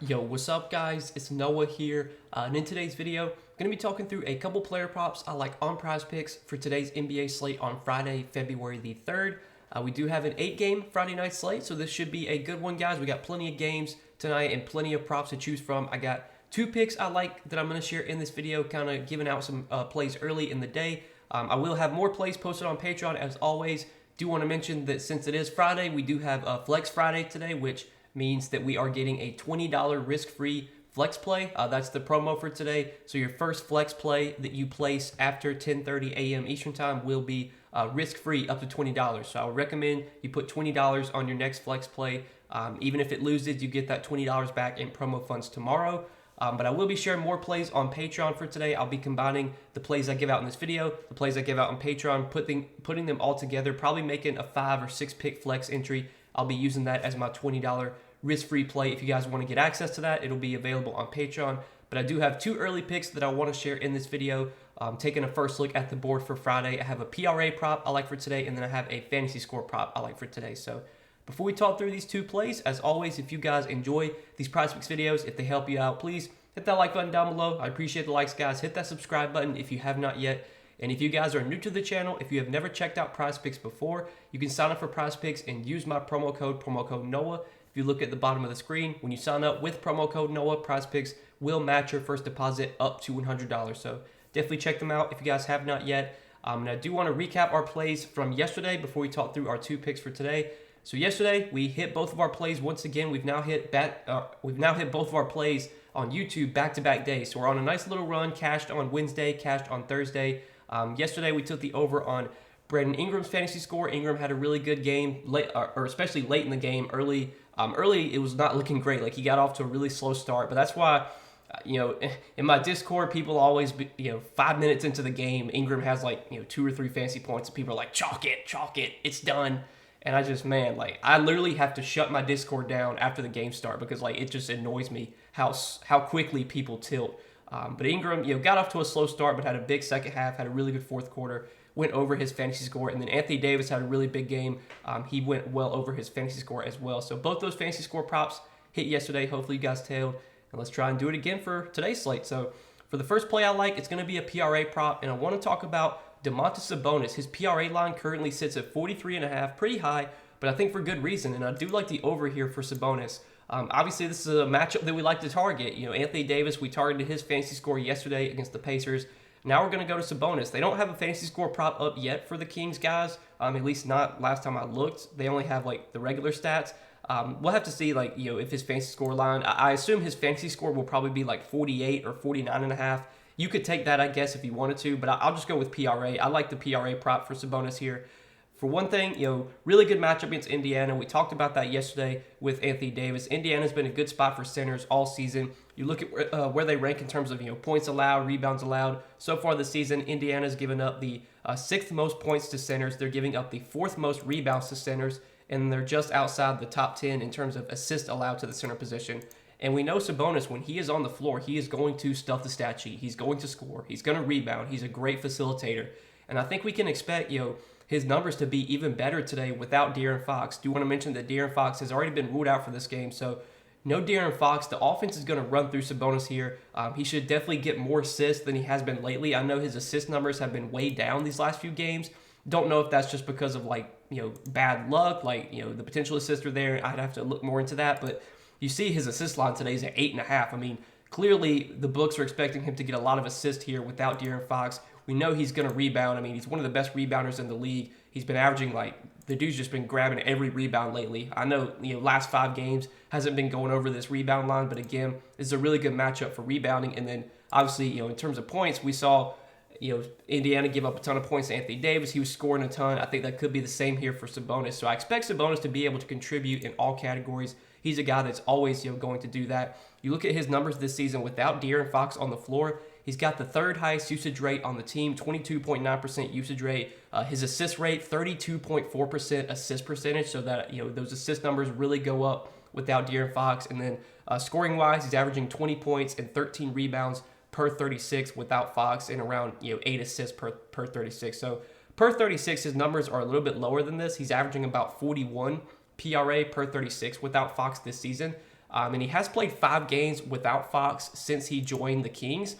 Yo, what's up guys? It's Noah here, and in today's video, I'm going to be talking through a couple player props I like on Prizepicks for today's NBA slate on Friday, February the 3rd. We do have an 8-game Friday night slate, so this should be a good one, guys. We got plenty of games tonight and plenty of props to choose from. I got two picks I like that I'm going to share in this video, kind of giving out some plays early in the day. I will have more plays posted on Patreon as always. Do want to mention that since it is Friday, we do have a Flex Friday today, which means that we are getting a $20 risk-free flex play. That's the promo for today. So your first flex play that you place after 10:30 a.m. Eastern Time will be risk-free up to $20. So I would recommend you put $20 on your next flex play. Even if it loses, you get that $20 back in promo funds tomorrow. But I will be sharing more plays on Patreon for today. I'll be combining the plays I give out in this video, the plays I give out on Patreon, putting them all together, probably making a 5 or 6 pick flex entry. I'll be using that as my $20 risk-free play. If you guys want to get access to that, it'll be available on Patreon. But I do have two early picks that I want to share in this video. Taking a first look at the board for Friday, I have a PRA prop I like for today, and then I have a fantasy score prop I like for today. So before we talk through these two plays, as always, if you guys enjoy these Prizepicks videos, if they help you out, please hit that like button down below. I appreciate the likes, guys. Hit that subscribe button if you have not yet. And if you guys are new to the channel, if you have never checked out Prizepicks before, you can sign up for Prizepicks and use my promo code Noah. If you look at the bottom of the screen, when you sign up with promo code Noah, Prizepicks will match your first deposit up to $100. So definitely check them out if you guys have not yet. And I do want to recap our plays from yesterday before we talk through our two picks for today. So yesterday we hit both of our plays once again. We've now hit both of our plays on YouTube back-to-back days. So we're on a nice little run. Cashed on Wednesday, cashed on Thursday. Yesterday we took the over on Brandon Ingram's fantasy score. Ingram had a really good game, or especially late in the game. Early it was not looking great. Like he got off to a really slow start, but that's why, in my Discord, people always, 5 minutes into the game, Ingram has 2 or 3 fantasy points, and people are like, chalk it, it's done. And I just, man, I literally have to shut my Discord down after the game start because it just annoys me how quickly people tilt. But Ingram, got off to a slow start, but had a big second half, had a really good fourth quarter, went over his fantasy score. And then Anthony Davis had a really big game. He went well over his fantasy score as well. So both those fantasy score props hit yesterday. Hopefully you guys tailed. And let's try and do it again for today's slate. So for the first play I like, it's going to be a PRA prop. And I want to talk about Domantas Sabonis. His PRA line currently sits at 43.5, pretty high, but I think for good reason. And I do like the over here for Sabonis. Obviously, this is a matchup that we like to target. Anthony Davis, we targeted his fantasy score yesterday against the Pacers. Now we're going to go to Sabonis. They don't have a fantasy score prop up yet for the Kings, guys. At least not last time I looked. They only have the regular stats. We'll have to see if his fantasy score line. I assume his fantasy score will probably be 48 or 49.5. You could take that, I guess, if you wanted to, but I'll just go with PRA. I like the PRA prop for Sabonis here. For one thing, really good matchup against Indiana. We talked about that yesterday with Anthony Davis. Indiana's been a good spot for centers all season. You look at where they rank in terms of points allowed, rebounds allowed. So far this season, Indiana's given up the 6th most points to centers. They're giving up the 4th most rebounds to centers, and they're just outside the top 10 in terms of assists allowed to the center position. And we know Sabonis, when he is on the floor, he is going to stuff the stat sheet. He's going to score. He's going to rebound. He's a great facilitator. And I think we can expect, his numbers to be even better today without De'Aaron Fox. Do want to mention that De'Aaron Fox has already been ruled out for this game, so no De'Aaron Fox. The offense is going to run through Sabonis here. He should definitely get more assists than he has been lately. I know his assist numbers have been way down these last few games. Don't know if that's just because of bad luck, the potential assists are there. I'd have to look more into that, but you see his assist line today is at 8.5. I mean, clearly the books are expecting him to get a lot of assists here without De'Aaron Fox. We know he's going to rebound. I mean, he's one of the best rebounders in the league. He's been averaging the dude's just been grabbing every rebound lately. I know, last 5 games hasn't been going over this rebound line, but again, this is a really good matchup for rebounding. And then obviously, in terms of points, we saw, Indiana give up a ton of points to Anthony Davis. He was scoring a ton. I think that could be the same here for Sabonis. So I expect Sabonis to be able to contribute in all categories. He's a guy that's always, going to do that. You look at his numbers this season without De'Aaron Fox on the floor. He's got the 3rd highest usage rate on the team, 22.9% usage rate. His assist rate, 32.4% assist percentage, so that those assist numbers really go up without De'Aaron Fox. And then scoring-wise, he's averaging 20 points and 13 rebounds per 36 without Fox, and around 8 assists per 36. So per 36, his numbers are a little bit lower than this. He's averaging about 41 PRA per 36 without Fox this season. and he has played 5 games without Fox since he joined the Kings.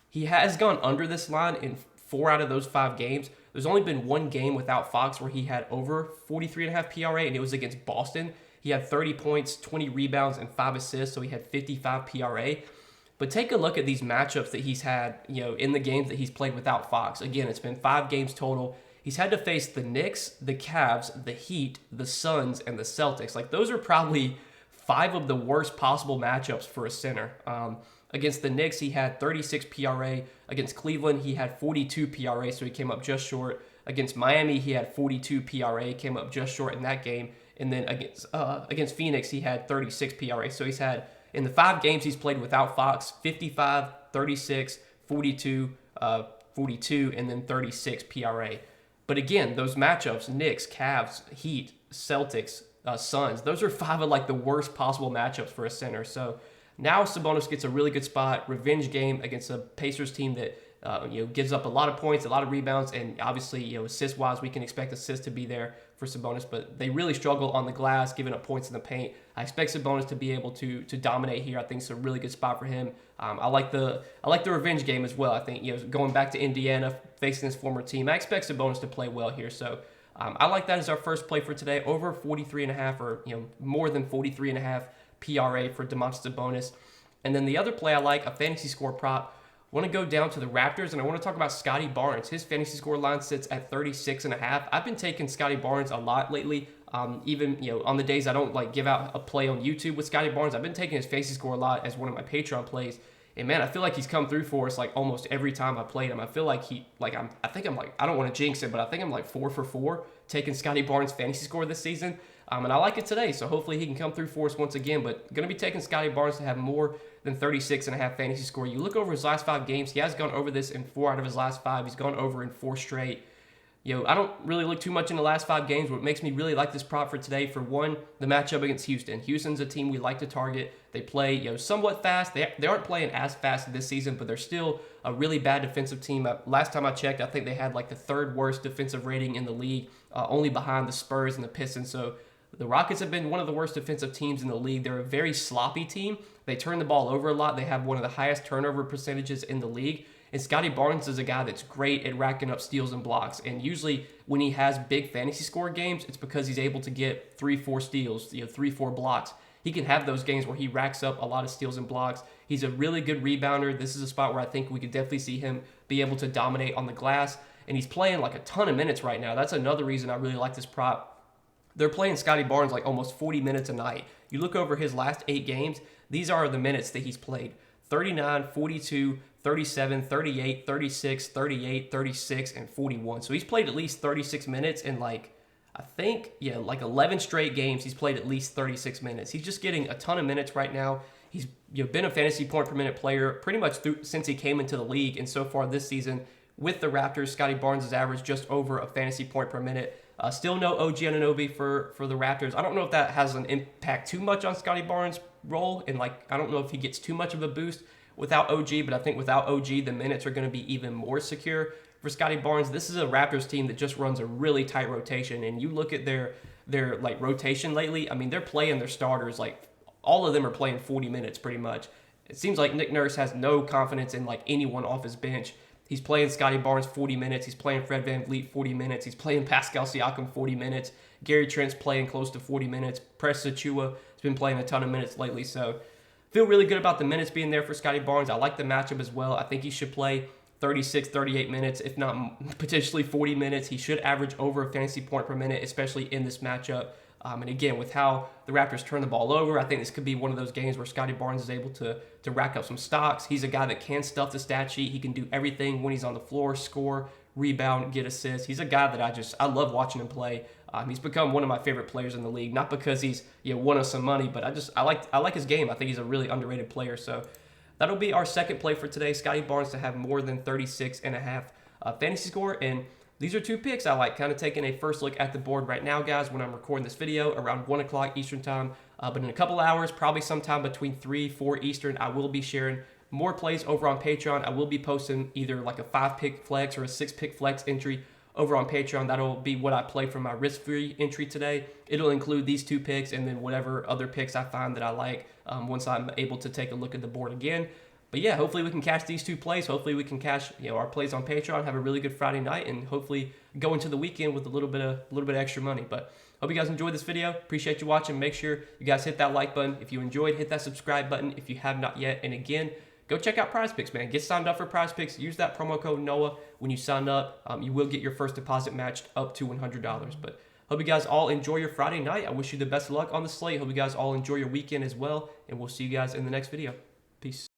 He has gone under this line in 4 out of those 5 games. There's only been 1 game without Fox where he had over 43.5 PRA, and it was against Boston. He had 30 points, 20 rebounds, and 5 assists, so he had 55 PRA. But take a look at these matchups that he's had, in the games that he's played without Fox. Again, it's been 5 games total. He's had to face the Knicks, the Cavs, the Heat, the Suns, and the Celtics. Like, those are probably 5 of the worst possible matchups for a center. Against the Knicks, he had 36 PRA. Against Cleveland, he had 42 PRA, so he came up just short. Against Miami, he had 42 PRA, came up just short in that game. And then against Phoenix, he had 36 PRA. So he's had, in the 5 games he's played without Fox, 55, 36, 42, 42, and then 36 PRA. But again, those matchups, Knicks, Cavs, Heat, Celtics, Suns, those are 5 of like the worst possible matchups for a center. So now Sabonis gets a really good spot, revenge game against a Pacers team that gives up a lot of points, a lot of rebounds, and obviously assist-wise, we can expect assists to be there for Sabonis, but they really struggle on the glass, giving up points in the paint. I expect Sabonis to be able to dominate here. I think it's a really good spot for him. I like the revenge game as well. I think going back to Indiana, facing his former team, I expect Sabonis to play well here. So I like that as our first play for today, over 43.5 or more than 43.5 PRA for Domantas Sabonis. And then the other play I like, a fantasy score prop. I want to go down to the Raptors, and I want to talk about Scotty Barnes. His fantasy score line sits at 36.5. I've been taking Scotty Barnes a lot lately. Even on the days I don't give out a play on YouTube with Scotty Barnes, I've been taking his fantasy score a lot as one of my Patreon plays. And man, I feel like he's come through for us almost every time I played him. I feel like I don't want to jinx it, but I think I'm 4 for 4 taking Scotty Barnes' fantasy score this season. And I like it today, so hopefully he can come through for us once again. But going to be taking Scotty Barnes to have more than 36.5 fantasy score. You look over his last 5 games, he has gone over this in 4 out of his last 5. He's gone over in 4 straight. I don't really look too much in the last 5 games. What makes me really like this prop for today, for one, the matchup against Houston. Houston's a team we like to target. They play somewhat fast. They aren't playing as fast this season, but they're still a really bad defensive team. Last time I checked, I think they had the 3rd worst defensive rating in the league, only behind the Spurs and the Pistons. So the Rockets have been one of the worst defensive teams in the league. They're a very sloppy team. They turn the ball over a lot. They have one of the highest turnover percentages in the league. And Scotty Barnes is a guy that's great at racking up steals and blocks. And usually when he has big fantasy score games, it's because he's able to get 3-4 steals, 3-4 blocks. He can have those games where he racks up a lot of steals and blocks. He's a really good rebounder. This is a spot where I think we could definitely see him be able to dominate on the glass. And he's playing a ton of minutes right now. That's another reason I really like this prop. They're playing Scotty Barnes almost 40 minutes a night. You look over his last 8 games, these are the minutes that he's played. 39, 42, 37, 38, 36, 38, 36, and 41. So he's played at least 36 minutes in 11 straight games. He's played at least 36 minutes. He's just getting a ton of minutes right now. He's been a fantasy point per minute player pretty much since he came into the league. And so far this season with the Raptors, Scotty Barnes has averaged just over a fantasy point per minute. Still no OG Anunoby for the Raptors. I don't know if that has an impact too much on Scotty Barnes' role, and I don't know if he gets too much of a boost without OG, but I think without OG, the minutes are going to be even more secure for Scotty Barnes. This is a Raptors team that just runs a really tight rotation, and you look at their rotation lately. I mean, they're playing their starters all of them are playing 40 minutes pretty much. It seems like Nick Nurse has no confidence in anyone off his bench. He's playing Scotty Barnes 40 minutes. He's playing Fred VanVleet 40 minutes. He's playing Pascal Siakam 40 minutes. Gary Trent's playing close to 40 minutes. Precious Achiuwa has been playing a ton of minutes lately. So feel really good about the minutes being there for Scotty Barnes. I like the matchup as well. I think he should play 36, 38 minutes, if not potentially 40 minutes. He should average over a fantasy point per minute, especially in this matchup. And again, with how the Raptors turn the ball over, I think this could be one of those games where Scotty Barnes is able to rack up some stocks. He's a guy that can stuff the stat sheet. He can do everything when he's on the floor: score, rebound, get assists. He's a guy that I love watching him play. He's become one of my favorite players in the league, not because he's won us some money, but I like his game. I think he's a really underrated player. So that'll be our second play for today. Scotty Barnes to have more than 36.5 fantasy score. And these are 2 picks I like, kind of taking a first look at the board right now, guys, when I'm recording this video around 1 o'clock Eastern time. But in a couple hours, probably sometime between 3, 4 Eastern, I will be sharing more plays over on Patreon. I will be posting either a 5-pick flex or a 6-pick flex entry over on Patreon. That'll be what I play for my risk-free entry today. It'll include these 2 picks and then whatever other picks I find that I like once I'm able to take a look at the board again. But yeah, hopefully we can cash these 2 plays. Hopefully we can cash our plays on Patreon, have a really good Friday night, and hopefully go into the weekend with a little bit of extra money. But hope you guys enjoyed this video. Appreciate you watching. Make sure you guys hit that like button if you enjoyed. Hit that subscribe button if you have not yet. And again, go check out Prizepicks, man. Get signed up for Prizepicks. Use that promo code NOAH when you sign up. You will get your first deposit matched up to $100. But hope you guys all enjoy your Friday night. I wish you the best of luck on the slate. Hope you guys all enjoy your weekend as well. And we'll see you guys in the next video. Peace.